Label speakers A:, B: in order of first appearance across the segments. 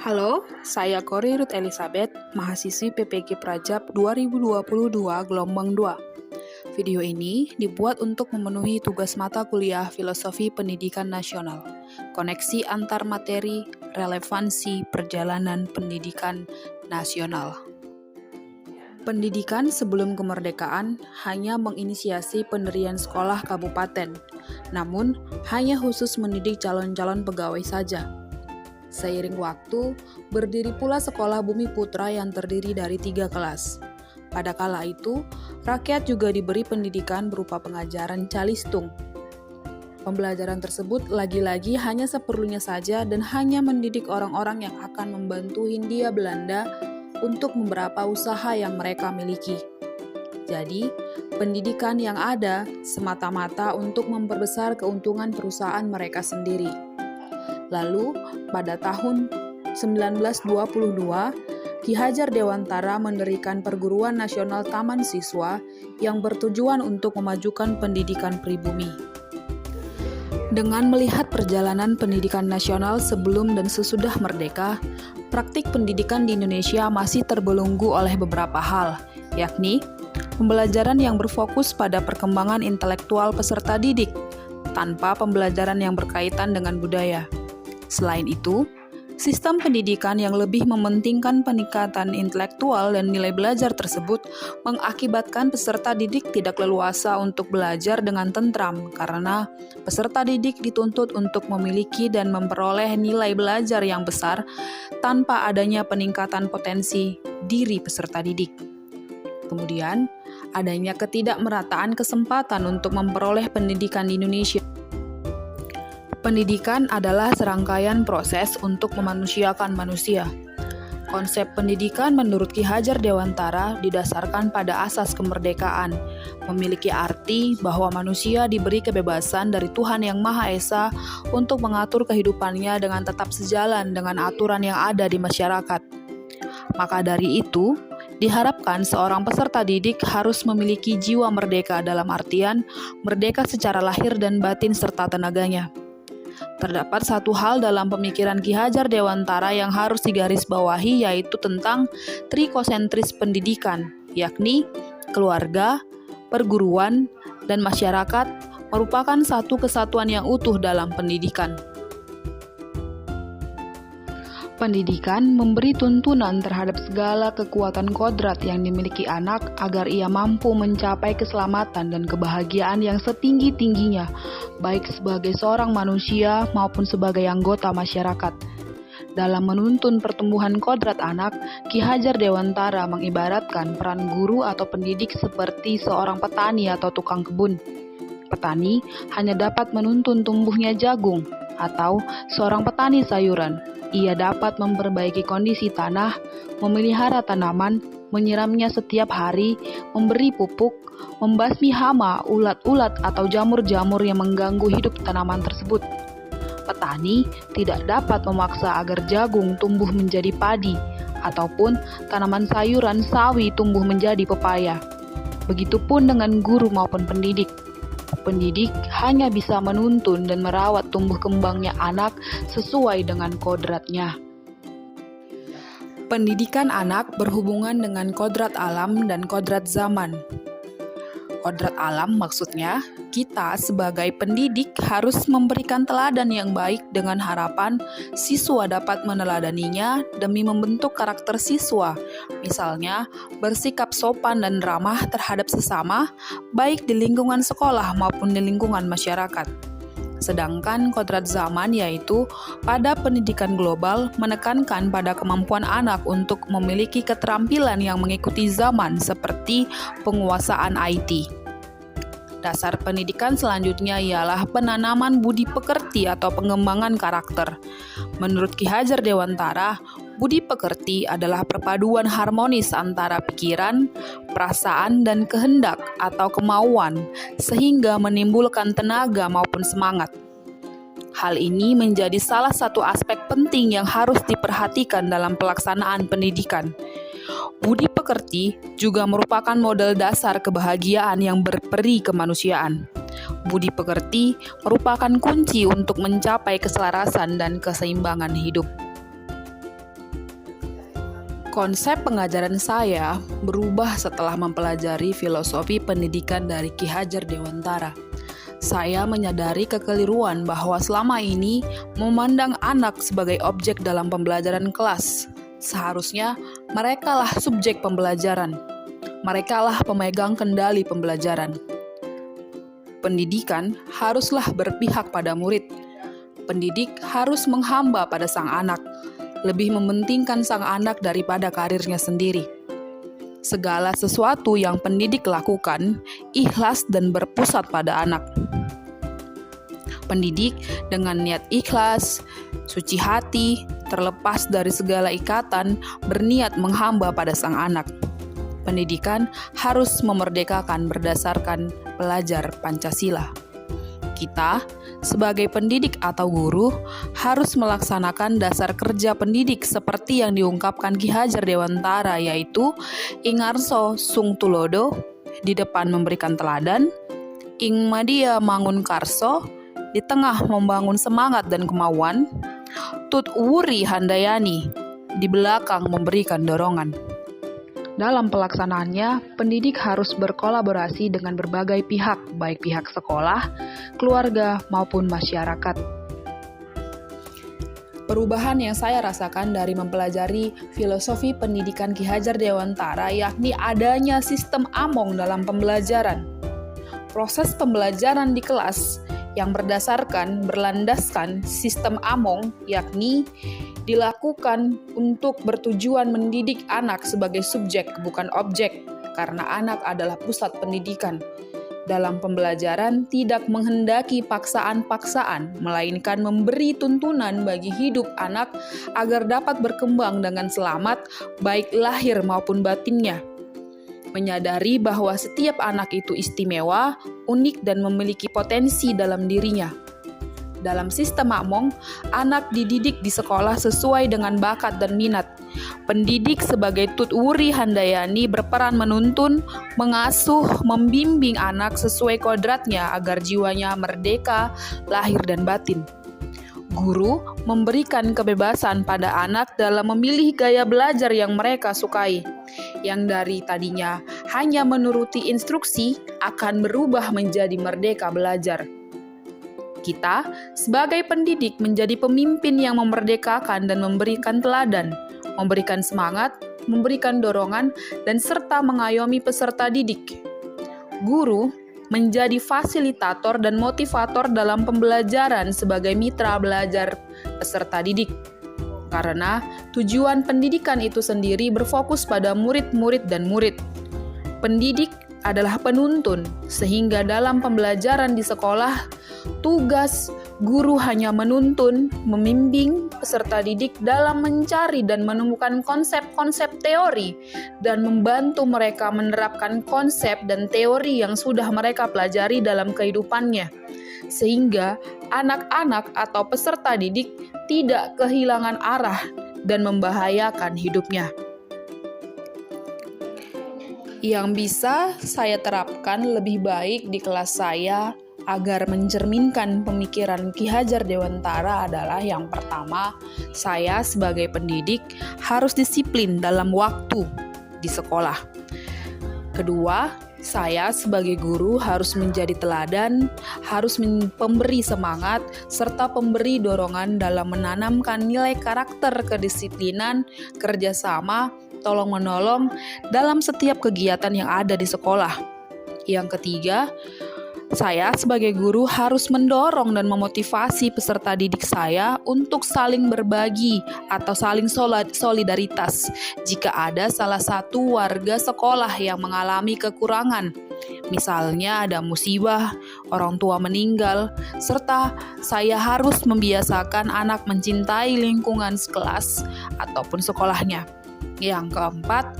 A: Halo, saya Kori Ruth Elizabeth, mahasiswi PPG Prajab 2022 gelombang 2. Video ini dibuat untuk memenuhi tugas mata kuliah Filosofi Pendidikan Nasional, koneksi antar materi, relevansi perjalanan pendidikan nasional. Pendidikan sebelum kemerdekaan hanya menginisiasi pendirian sekolah kabupaten, namun hanya khusus mendidik calon-calon pegawai saja. Seiring waktu, berdiri pula Sekolah Bumi Putra yang terdiri dari 3 kelas. Pada kala itu, rakyat juga diberi pendidikan berupa pengajaran calistung. Pembelajaran tersebut lagi-lagi hanya seperlunya saja dan hanya mendidik orang-orang yang akan membantu Hindia Belanda untuk beberapa usaha yang mereka miliki. Jadi, pendidikan yang ada semata-mata untuk memperbesar keuntungan perusahaan mereka sendiri. Lalu, pada tahun 1922, Ki Hajar Dewantara mendirikan Perguruan Nasional Taman Siswa yang bertujuan untuk memajukan pendidikan pribumi. Dengan melihat perjalanan pendidikan nasional sebelum dan sesudah merdeka, praktik pendidikan di Indonesia masih terbelenggu oleh beberapa hal, yakni pembelajaran yang berfokus pada perkembangan intelektual peserta didik, tanpa pembelajaran yang berkaitan dengan budaya. Selain itu, sistem pendidikan yang lebih mementingkan peningkatan intelektual dan nilai belajar tersebut mengakibatkan peserta didik tidak leluasa untuk belajar dengan tentram karena peserta didik dituntut untuk memiliki dan memperoleh nilai belajar yang besar tanpa adanya peningkatan potensi diri peserta didik. Kemudian, adanya ketidakmerataan kesempatan untuk memperoleh pendidikan di Indonesia. Pendidikan adalah serangkaian proses untuk memanusiakan manusia. Konsep pendidikan menurut Ki Hajar Dewantara didasarkan pada asas kemerdekaan, memiliki arti bahwa manusia diberi kebebasan dari Tuhan Yang Maha Esa untuk mengatur kehidupannya dengan tetap sejalan dengan aturan yang ada di masyarakat. Maka dari itu, diharapkan seorang peserta didik harus memiliki jiwa merdeka dalam artian merdeka secara lahir dan batin serta tenaganya. Terdapat satu hal dalam pemikiran Ki Hajar Dewantara yang harus digarisbawahi, yaitu tentang trikosentris pendidikan, yakni keluarga, perguruan, dan masyarakat merupakan satu kesatuan yang utuh dalam pendidikan. Pendidikan memberi tuntunan terhadap segala kekuatan kodrat yang dimiliki anak agar ia mampu mencapai keselamatan dan kebahagiaan yang setinggi-tingginya, baik sebagai seorang manusia maupun sebagai anggota masyarakat. Dalam menuntun pertumbuhan kodrat anak, Ki Hajar Dewantara mengibaratkan peran guru atau pendidik seperti seorang petani atau tukang kebun. Petani hanya dapat menuntun tumbuhnya jagung, atau seorang petani sayuran. Ia dapat memperbaiki kondisi tanah, memelihara tanaman, menyiramnya setiap hari, memberi pupuk, membasmi hama, ulat-ulat atau jamur-jamur yang mengganggu hidup tanaman tersebut. Petani tidak dapat memaksa agar jagung tumbuh menjadi padi, ataupun tanaman sayuran sawi tumbuh menjadi pepaya. Begitupun dengan guru maupun pendidik. Pendidik hanya bisa menuntun dan merawat tumbuh kembangnya anak sesuai dengan kodratnya. Pendidikan anak berhubungan dengan kodrat alam dan kodrat zaman. Kodrat alam maksudnya, kita sebagai pendidik harus memberikan teladan yang baik dengan harapan siswa dapat meneladaninya demi membentuk karakter siswa. Misalnya, bersikap sopan dan ramah terhadap sesama, baik di lingkungan sekolah maupun di lingkungan masyarakat. Sedangkan kodrat zaman yaitu pada pendidikan global menekankan pada kemampuan anak untuk memiliki keterampilan yang mengikuti zaman seperti penguasaan IT. Dasar pendidikan selanjutnya ialah penanaman budi pekerti atau pengembangan karakter. Menurut Ki Hajar Dewantara, budi pekerti adalah perpaduan harmonis antara pikiran, perasaan, dan kehendak atau kemauan, sehingga menimbulkan tenaga maupun semangat. Hal ini menjadi salah satu aspek penting yang harus diperhatikan dalam pelaksanaan pendidikan. Budi pekerti juga merupakan model dasar kebahagiaan yang berperi kemanusiaan. Budi pekerti merupakan kunci untuk mencapai keselarasan dan keseimbangan hidup. Konsep pengajaran saya berubah setelah mempelajari filosofi pendidikan dari Ki Hajar Dewantara. Saya menyadari kekeliruan bahwa selama ini memandang anak sebagai objek dalam pembelajaran kelas. Seharusnya merekalah subjek pembelajaran. Merekalah pemegang kendali pembelajaran. Pendidikan haruslah berpihak pada murid. Pendidik harus menghamba pada sang anak, lebih mementingkan sang anak daripada karirnya sendiri. Segala sesuatu yang pendidik lakukan, ikhlas dan berpusat pada anak. Pendidik dengan niat ikhlas, suci hati, terlepas dari segala ikatan, berniat menghamba pada sang anak. Pendidikan harus memerdekakan berdasarkan pelajar Pancasila. Kita, sebagai pendidik atau guru, harus melaksanakan dasar kerja pendidik seperti yang diungkapkan Ki Hajar Dewantara, yaitu ingarso sung tulodo, di depan memberikan teladan, ing madia mangun karso, di tengah membangun semangat dan kemauan, tut wuri handayani, di belakang memberikan dorongan. Dalam pelaksanaannya, pendidik harus berkolaborasi dengan berbagai pihak, baik pihak sekolah, keluarga, maupun masyarakat. Perubahan yang saya rasakan dari mempelajari filosofi pendidikan Ki Hajar Dewantara yakni adanya sistem among dalam pembelajaran. Proses pembelajaran di kelas yang berlandaskan sistem among yakni dilakukan untuk bertujuan mendidik anak sebagai subjek bukan objek, karena anak adalah pusat pendidikan. Dalam pembelajaran tidak menghendaki paksaan-paksaan, melainkan memberi tuntunan bagi hidup anak agar dapat berkembang dengan selamat, baik lahir maupun batinnya. Menyadari bahwa setiap anak itu istimewa, unik dan memiliki potensi dalam dirinya. Dalam sistem among, anak dididik di sekolah sesuai dengan bakat dan minat. Pendidik sebagai Tut Wuri Handayani berperan menuntun, mengasuh, membimbing anak sesuai kodratnya agar jiwanya merdeka, lahir dan batin. Guru memberikan kebebasan pada anak dalam memilih gaya belajar yang mereka sukai, yang dari tadinya hanya menuruti instruksi akan berubah menjadi merdeka belajar. Kita, sebagai pendidik, menjadi pemimpin yang memerdekakan dan memberikan teladan, memberikan semangat, memberikan dorongan, dan serta mengayomi peserta didik. Guru menjadi fasilitator dan motivator dalam pembelajaran sebagai mitra belajar peserta didik. Karena tujuan pendidikan itu sendiri berfokus pada murid-murid dan murid. Pendidik adalah penuntun, sehingga dalam pembelajaran di sekolah, tugas guru hanya menuntun, membimbing peserta didik dalam mencari dan menemukan konsep-konsep teori dan membantu mereka menerapkan konsep dan teori yang sudah mereka pelajari dalam kehidupannya, sehingga anak-anak atau peserta didik tidak kehilangan arah dan membahayakan hidupnya. Yang bisa saya terapkan lebih baik di kelas saya agar mencerminkan pemikiran Ki Hajar Dewantara adalah yang pertama, saya sebagai pendidik harus disiplin dalam waktu di sekolah. Kedua, saya sebagai guru harus menjadi teladan, harus pemberi semangat, serta pemberi dorongan dalam menanamkan nilai karakter kedisiplinan, kerjasama, tolong-menolong dalam setiap kegiatan yang ada di sekolah. Yang ketiga, saya sebagai guru harus mendorong dan memotivasi peserta didik saya untuk saling berbagi atau saling solidaritas jika ada salah satu warga sekolah yang mengalami kekurangan. Misalnya ada musibah, orang tua meninggal, serta saya harus membiasakan anak mencintai lingkungan kelas ataupun sekolahnya. Yang keempat,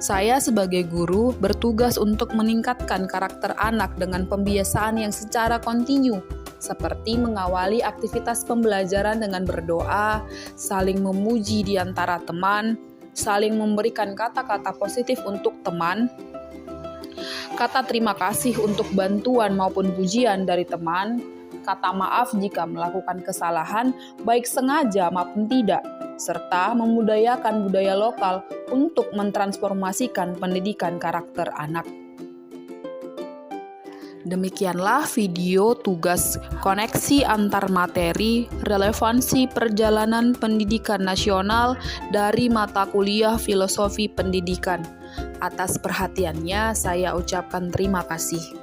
A: saya sebagai guru bertugas untuk meningkatkan karakter anak dengan pembiasaan yang secara kontinu, seperti mengawali aktivitas pembelajaran dengan berdoa, saling memuji di antara teman, saling memberikan kata-kata positif untuk teman, kata terima kasih untuk bantuan maupun pujian dari teman, kata maaf jika melakukan kesalahan, baik sengaja maupun tidak, serta memudayakan budaya lokal untuk mentransformasikan pendidikan karakter anak. Demikianlah video tugas koneksi antar materi relevansi perjalanan pendidikan nasional dari mata kuliah Filosofi Pendidikan. Atas perhatiannya, saya ucapkan terima kasih.